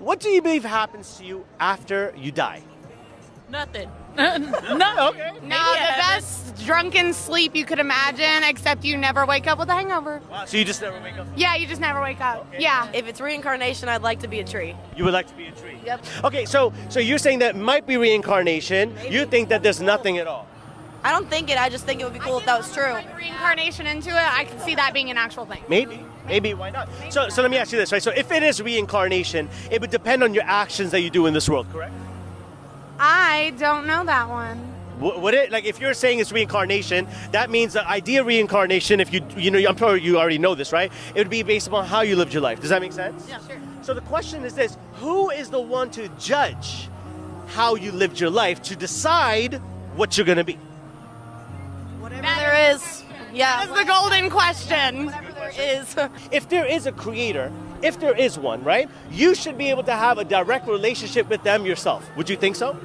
what do you believe happens to you after you die? Nothing. No. Okay. No, the best drunken sleep you could imagine, except you never wake up with a hangover. Wow, so you just never wake up? Yeah, you just never wake up. Okay. Yeah. If it's reincarnation, I'd like to be a tree. You would like to be a tree? Yep. Okay, so you're saying that might be reincarnation. Maybe. You think that there's nothing at all? I don't think it. I just think it would be cool if that was true. Like reincarnation into it, I can see that being an actual thing. Maybe, why not? So let me ask you this, right? So if it is reincarnation, it would depend on your actions that you do in this world, correct? I don't know that one. Would it, like, if you're saying it's reincarnation, that means the idea of reincarnation, if you know, I'm sure you already know this, right? It would be based upon how you lived your life. Does that make sense? Yeah, sure. So the question is this: who is the one to judge how you lived your life to decide what you're gonna be? Whatever there is. Yeah. That's the golden question. Whatever there is. If there is a creator, if there is one, right? You should be able to have a direct relationship with them yourself. Would you think so?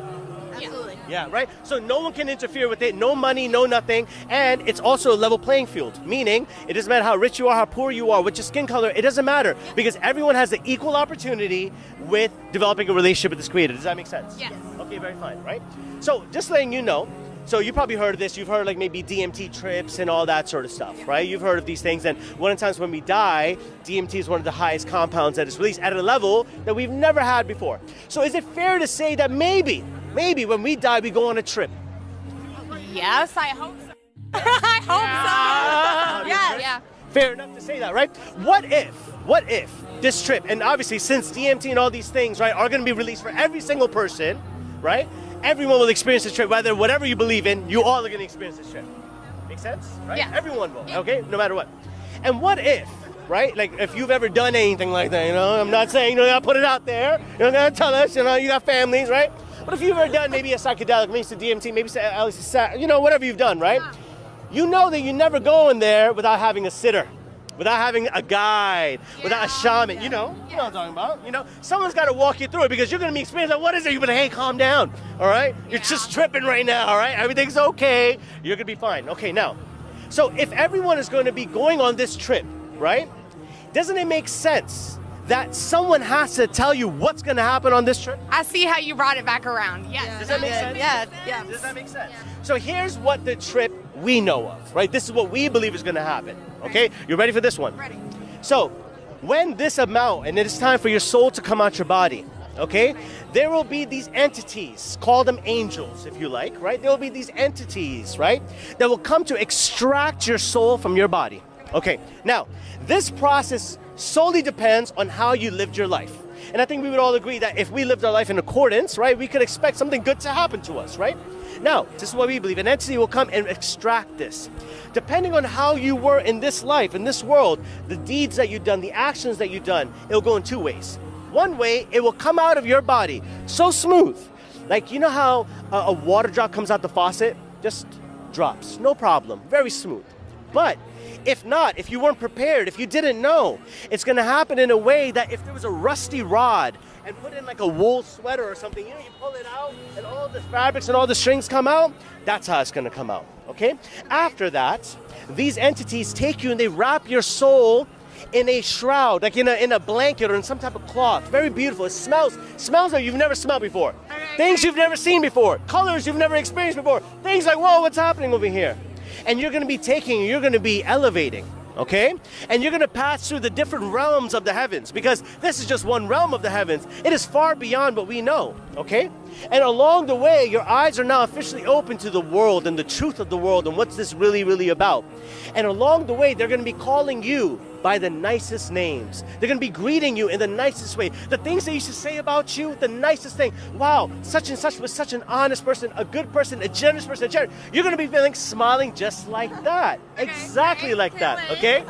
Absolutely. Yeah, right? So no one can interfere with it, no money, no nothing, and it's also a level playing field, meaning it doesn't matter how rich you are, how poor you are, what's your skin color, it doesn't matter, because everyone has the equal opportunity with developing a relationship with this creator. Does that make sense? Yes. Okay, very fine, right? So just letting you know, so you probably heard of this, you've heard like maybe DMT trips and all that sort of stuff, right? You've heard of these things, and one of the times when we die, DMT is one of the highest compounds that is released at a level that we've never had before. So is it fair to say that maybe when we die, we go on a trip? Yes, I hope so. I hope so. Yes. Yeah. Fair enough to say that, right? What if this trip, and obviously since DMT and all these things, right, are going to be released for every single person, right? Everyone will experience this trip, whatever you believe in, you all are going to experience this trip. Make sense? Right? Yeah. Everyone will, okay? No matter what. And what if, right? Like if you've ever done anything like that, you know, I'm not saying, you gotta put it out there, you gotta tell us, you got families, right? But if you've ever done maybe a psychedelic, maybe it's a DMT, maybe it's whatever you've done, right? You know that you never go in there without having a sitter, without having a guide, without a shaman. You know what I'm talking about. Someone's got to walk you through it because you're going to be experiencing like, what is it? You're going to, hey, calm down, all right? You're just tripping right now, all right? Everything's okay. You're going to be fine. Okay, now, so if everyone is going to be going on this trip, right, doesn't it make sense that someone has to tell you what's going to happen on this trip? I see how you brought it back around. Yes. Does that make sense? Yeah. Does that make sense? So here's what the trip we know of, right? This is what we believe is going to happen, okay? You ready for this one? Ready. So when this amount, and it is time for your soul to come out your body, okay? There will be these entities, call them angels if you like, right? There will be these entities, right? That will come to extract your soul from your body. Okay, now, this process solely depends on how you lived your life. And I think we would all agree that if we lived our life in accordance, right, we could expect something good to happen to us, right? Now, this is what we believe. An entity will come and extract this. Depending on how you were in this life, in this world, the deeds that you've done, the actions that you've done, it'll go in two ways. One way, it will come out of your body so smooth. Like, you know how a water drop comes out the faucet? Just drops, no problem, very smooth. But if not, if you weren't prepared, if you didn't know, it's going to happen in a way that if there was a rusty rod and put in like a wool sweater or something, you pull it out and all the fabrics and all the strings come out, that's how it's going to come out, okay? After that, these entities take you and they wrap your soul in a shroud, like in a blanket or in some type of cloth. Very beautiful. It smells like you've never smelled before. Things you've never seen before. Colors you've never experienced before. Things like, whoa, what's happening over here? And you're going to be you're going to be elevating, okay? And you're going to pass through the different realms of the heavens, because this is just one realm of the heavens. It is far beyond what we know, okay? And along the way, your eyes are now officially open to the world and the truth of the world and what's this really, really about. And along the way, they're going to be calling you by the nicest names. They're going to be greeting you in the nicest way. The things they used to say about you, the nicest thing. Wow, such and such was such an honest person, a good person, a generous person, You're going to be feeling smiling just like that. Exactly like that, okay?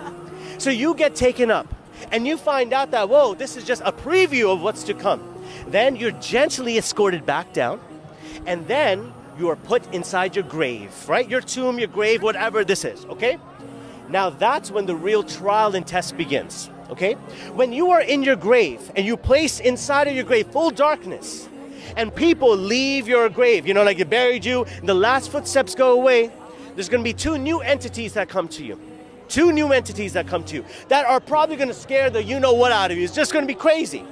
So you get taken up and you find out that, whoa, this is just a preview of what's to come. Then you're gently escorted back down, and then you are put inside your grave, right? Your tomb, your grave, whatever this is, okay? Now that's when the real trial and test begins, okay? When you are in your grave and you place inside of your grave full darkness, and people leave your grave, like they buried you, and the last footsteps go away, there's gonna be two new entities that come to you. Two new entities that come to you that are probably gonna scare the you-know-what out of you. It's just gonna be crazy.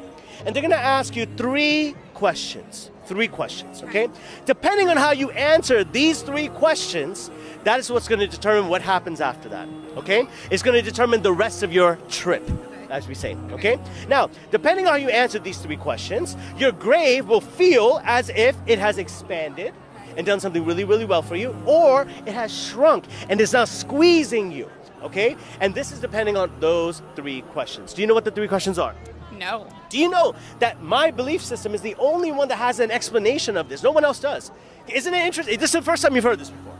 And they're going to ask you 3 questions. 3 questions, okay? Depending on how you answer these 3 questions, that is what's going to determine what happens after that, okay? It's going to determine the rest of your trip, as we say, okay? Now, depending on how you answer these 3 questions, your grave will feel as if it has expanded and done something really, really well for you, or it has shrunk and is now squeezing you, okay? And this is depending on those 3 questions. Do you know what the 3 questions are? No. Do you know that my belief system is the only one that has an explanation of this? No one else does. Isn't it interesting? This is the first time you've heard this before.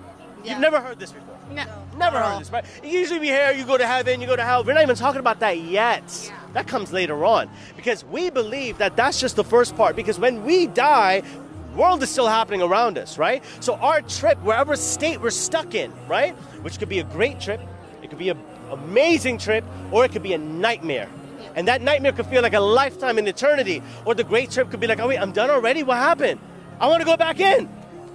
Yeah. You've never heard this before. No. Never heard this, right? Usually we hear you go to heaven, you go to hell. We're not even talking about that yet. Yeah. That comes later on. Because we believe that that's just the first part. Because when we die, the world is still happening around us, right? So our trip, wherever state we're stuck in, right? Which could be a great trip, it could be an amazing trip, or it could be a nightmare. And that nightmare could feel like a lifetime in eternity. Or the great trip could be like, oh wait, I'm done already? What happened? I want to go back in.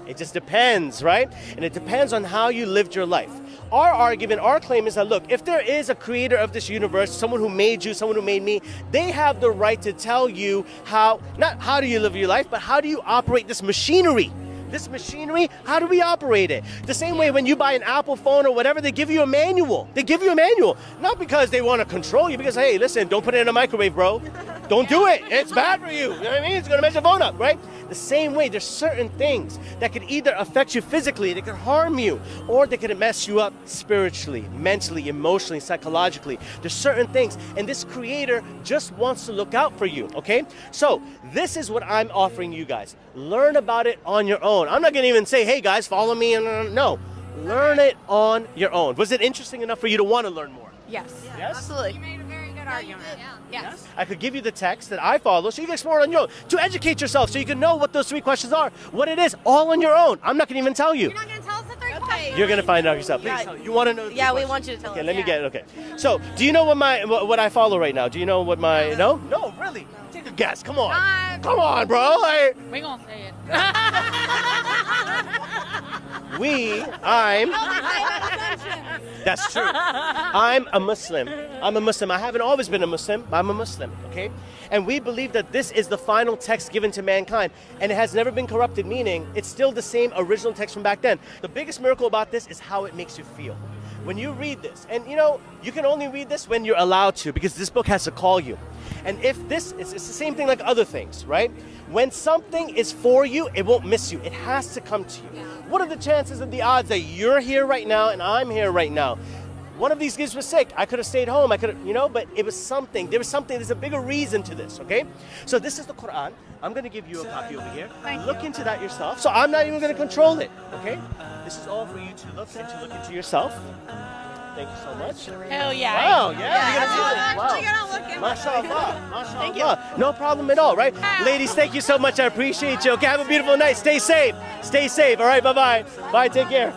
It just depends, right? And it depends on how you lived your life. Our argument, our claim is that, look, if there is a creator of this universe, someone who made you, someone who made me, they have the right to tell you how, not how do you live your life, but how do you operate this machinery? This machinery, how do we operate it? The same way when you buy an Apple phone or whatever, they give you a manual. They give you a manual. Not because they want to control you, because, hey, listen, don't put it in a microwave, bro. Don't do it. It's bad for you. You know what I mean? It's going to mess your phone up, right? The same way, there's certain things that could either affect you physically, they could harm you, or they could mess you up spiritually, mentally, emotionally, psychologically. There's certain things, and this creator just wants to look out for you, okay? So, this is what I'm offering you guys. Learn about it on your own. I'm not going to even say, hey guys, follow me. No, learn it on your own. Was it interesting enough for you to want to learn more? Yes. Yes? Absolutely. You made a very good argument. Yes. I could give you the text that I follow so you can explore it on your own, to educate yourself so you can know what those 3 questions are, what it is, all on your own. I'm not going to even tell you. You're not going to tell us the 3 Okay. questions? You're going to find out yourself. Please Yeah. tell me. You want to know the 3 Yeah, we questions? want you to tell Okay, us. let me Yeah. get it. Okay. So, do you know what I follow right now? Do you know what my... No? No, really? Take a guess. Come on. Come on, bro. We gonna say it. That's true. I'm a Muslim. I haven't always been a Muslim, but I'm a Muslim, okay? And we believe that this is the final text given to mankind, and it has never been corrupted, meaning it's still the same original text from back then. The biggest miracle about this is how it makes you feel. When you read this, and you know, you can only read this when you're allowed to, because this book has to call you. And if this, it's the same thing like other things, right? When something is for you, it won't miss you. It has to come to you. What are the chances and the odds that you're here right now and I'm here right now? One of these kids was sick. I could have stayed home. I could have, you know, but it was something. There was something. There's a bigger reason to this, okay? So this is the Quran. I'm going to give you a copy over here. Look into that yourself. So I'm not even going to control it, okay? This is all for you to look into yourself. Thank you so much. Hell yeah. Wow, yeah. Wow. MashaAllah. MashaAllah. No problem at all, right? Ladies, thank you so much. I appreciate you. Okay, have a beautiful night. Stay safe. Stay safe. All right, bye-bye. Bye, take care.